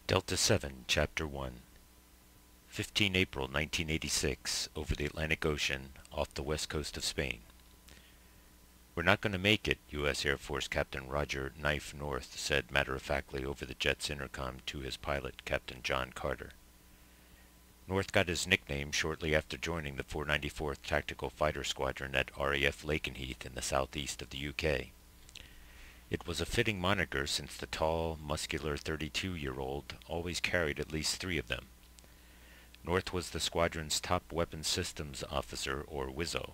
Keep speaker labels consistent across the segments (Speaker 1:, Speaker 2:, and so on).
Speaker 1: Delta 7, Chapter 1 15 April 1986, over the Atlantic Ocean, off the west coast of Spain. "We're not going to make it," U.S. Air Force Captain Roger Knife North said matter-of-factly over the jet's intercom to his pilot, Captain John Carter. North got his nickname shortly after joining the 494th Tactical Fighter Squadron at RAF Lakenheath in the southeast of the UK. It was a fitting moniker since the tall, muscular 32-year-old always carried at least 3 of them. North was the squadron's top weapons systems officer, or WISO,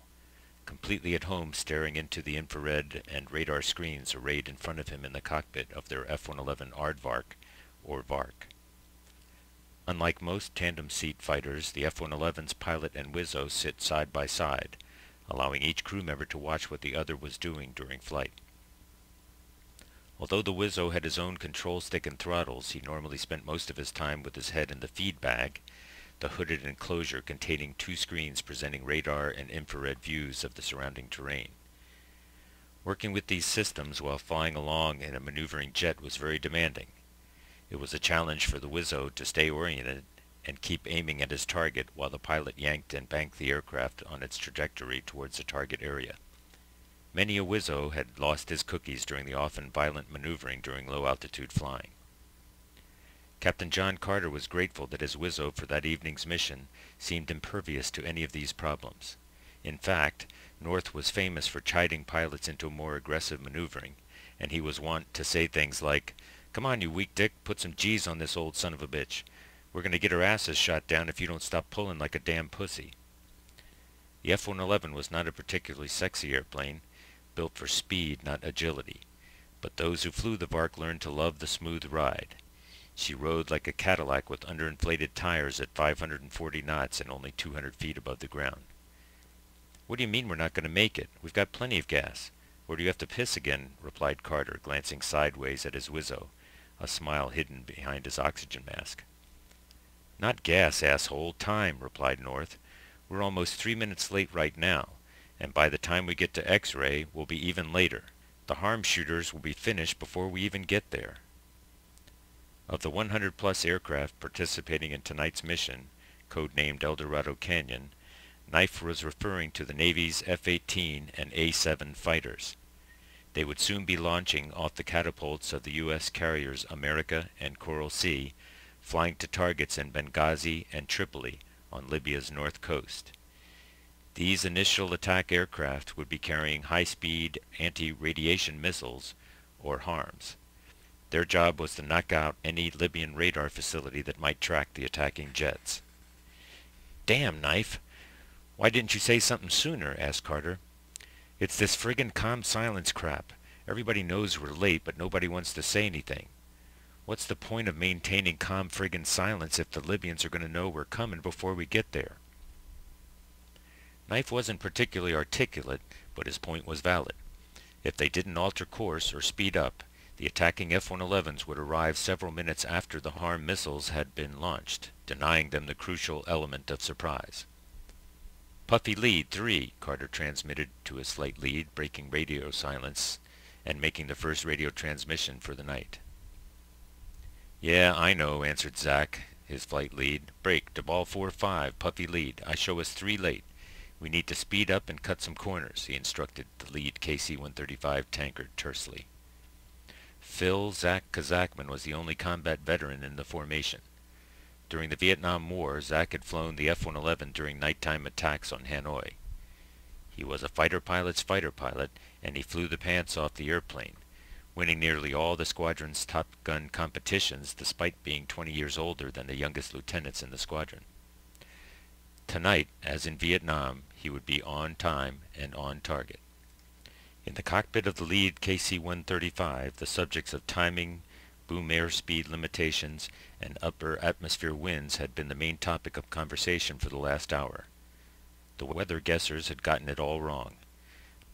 Speaker 1: completely at home staring into the infrared and radar screens arrayed in front of him in the cockpit of their F-111 Aardvark, or VARC. Unlike most tandem-seat fighters, the F-111's pilot and WISO sit side by side, allowing each crew member to watch what the other was doing during flight. Although the WISO had his own control stick and throttles, he normally spent most of his time with his head in the feed bag, the hooded enclosure containing 2 screens presenting radar and infrared views of the surrounding terrain. Working with these systems while flying along in a maneuvering jet was very demanding. It was a challenge for the WISO to stay oriented and keep aiming at his target while the pilot yanked and banked the aircraft on its trajectory towards the target area. Many a WISO had lost his cookies during the often violent maneuvering during low-altitude flying. Captain John Carter was grateful that his WISO for that evening's mission seemed impervious to any of these problems. In fact, North was famous for chiding pilots into more aggressive maneuvering, and he was wont to say things like, "Come on, you weak dick, put some G's on this old son of a bitch. We're going to get our asses shot down if you don't stop pulling like a damn pussy." The F-111 was not a particularly sexy airplane, built for speed, not agility, but those who flew the VARC learned to love the smooth ride. She rode like a Cadillac with underinflated tires at 540 knots and only 200 feet above the ground. "What do you mean we're not going to make it? We've got plenty of gas. Or do you have to piss again?" replied Carter, glancing sideways at his WISO, a smile hidden behind his oxygen mask. "Not gas, asshole, time," replied North. "We're almost 3 minutes late right now, and by the time we get to X-ray, we'll be even later. The harm shooters will be finished before we even get there." Of the 100-plus aircraft participating in tonight's mission, codenamed Eldorado Canyon, Knife was referring to the Navy's F-18 and A-7 fighters. They would soon be launching off the catapults of the U.S. carriers America and Coral Sea, flying to targets in Benghazi and Tripoli on Libya's north coast. These initial attack aircraft would be carrying high-speed anti-radiation missiles, or HARMs. Their job was to knock out any Libyan radar facility that might track the attacking jets. "Damn, Knife! Why didn't you say something sooner?" asked Carter. "It's this friggin' calm silence crap. Everybody knows we're late, but nobody wants to say anything. What's the point of maintaining calm friggin' silence if the Libyans are going to know we're coming before we get there?" Knife wasn't particularly articulate, but his point was valid. If they didn't alter course or speed up, the attacking F-111s would arrive several minutes after the HARM missiles had been launched, denying them the crucial element of surprise. "Puffy lead 3, Carter transmitted to his flight lead, breaking radio silence and making the first radio transmission for the night. "Yeah, I know," answered Zach, his flight lead. "Break to ball 4-5, Puffy lead. I show us 3 late. We need to speed up and cut some corners," he instructed the lead KC-135 tanker tersely. Phil Zach Kazakman was the only combat veteran in the formation. During the Vietnam War, Zach had flown the F-111 during nighttime attacks on Hanoi. He was a fighter pilot's fighter pilot, and he flew the pants off the airplane, winning nearly all the squadron's Top Gun competitions despite being 20 years older than the youngest lieutenants in the squadron. Tonight, as in Vietnam, he would be on time and on target. In the cockpit of the lead KC-135, the subjects of timing, boom airspeed limitations, and upper atmosphere winds had been the main topic of conversation for the last hour. The weather guessers had gotten it all wrong.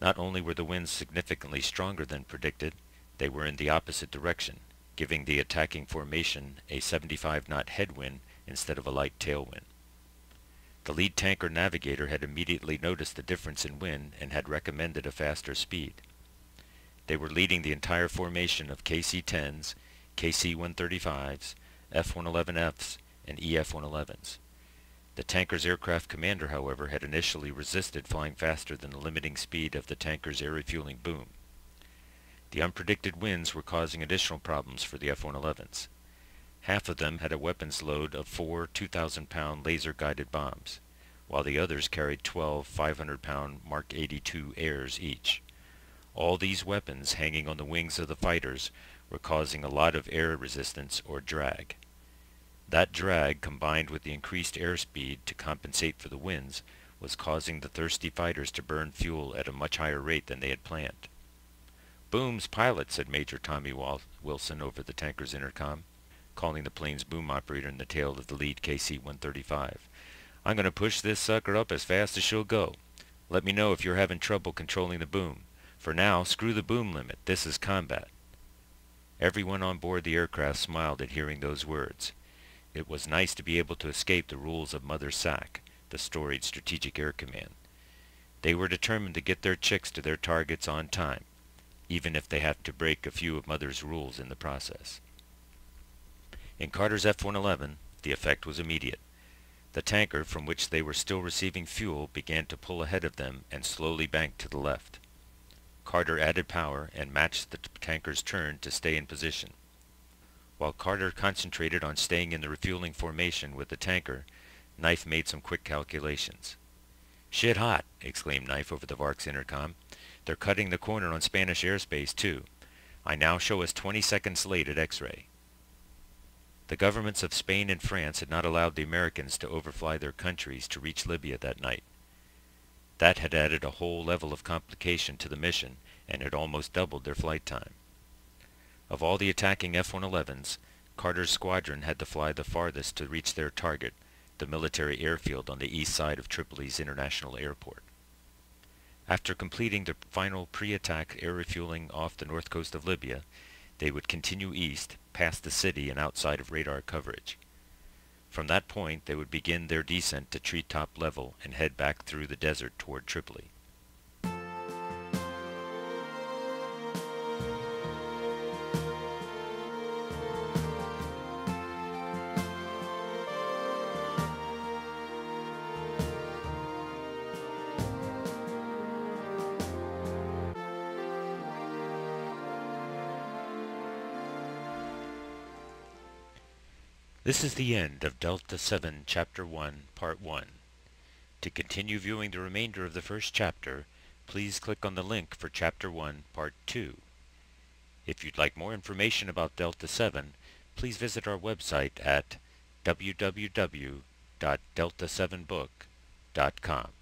Speaker 1: Not only were the winds significantly stronger than predicted, they were in the opposite direction, giving the attacking formation a 75-knot headwind instead of a light tailwind. The lead tanker navigator had immediately noticed the difference in wind and had recommended a faster speed. They were leading the entire formation of KC-10s, KC-135s, F-111Fs, and EF-111s. The tanker's aircraft commander, however, had initially resisted flying faster than the limiting speed of the tanker's air refueling boom. The unpredicted winds were causing additional problems for the F-111s. Half of them had a weapons load of 4 2,000-pound laser-guided bombs, while the others carried 12 500-pound Mark 82 airs each. All these weapons hanging on the wings of the fighters were causing a lot of air resistance or drag. That drag, combined with the increased airspeed to compensate for the winds, was causing the thirsty fighters to burn fuel at a much higher rate than they had planned. "Booms, pilot," said Major Tommy Wilson over the tanker's intercom, calling the plane's boom operator in the tail of the lead KC-135. "I'm going to push this sucker up as fast as she'll go. Let me know if you're having trouble controlling the boom. For now, screw the boom limit. This is combat." Everyone on board the aircraft smiled at hearing those words. It was nice to be able to escape the rules of Mother SAC, the storied Strategic Air Command. They were determined to get their chicks to their targets on time, even if they had to break a few of Mother's rules in the process. In Carter's F-111, the effect was immediate. The tanker, from which they were still receiving fuel, began to pull ahead of them and slowly banked to the left. Carter added power and matched the tanker's turn to stay in position. While Carter concentrated on staying in the refueling formation with the tanker, Knife made some quick calculations. "Shit hot," exclaimed Knife over the VARC's intercom. "They're cutting the corner on Spanish airspace, too. I now show us 20 seconds late at X-ray." The governments of Spain and France had not allowed the Americans to overfly their countries to reach Libya that night. That had added a whole level of complication to the mission and had almost doubled their flight time. Of all the attacking F-111s, Carter's squadron had to fly the farthest to reach their target, the military airfield on the east side of Tripoli's international airport. After completing the final pre-attack air refueling off the north coast of Libya, they would continue east, past the city and outside of radar coverage. From that point, they would begin their descent to treetop level and head back through the desert toward Tripoli. This is the end of Delta 7 Chapter 1, Part 1. To continue viewing the remainder of the first chapter, please click on the link for Chapter 1, Part 2. If you'd like more information about Delta 7, please visit our website at www.delta7book.com.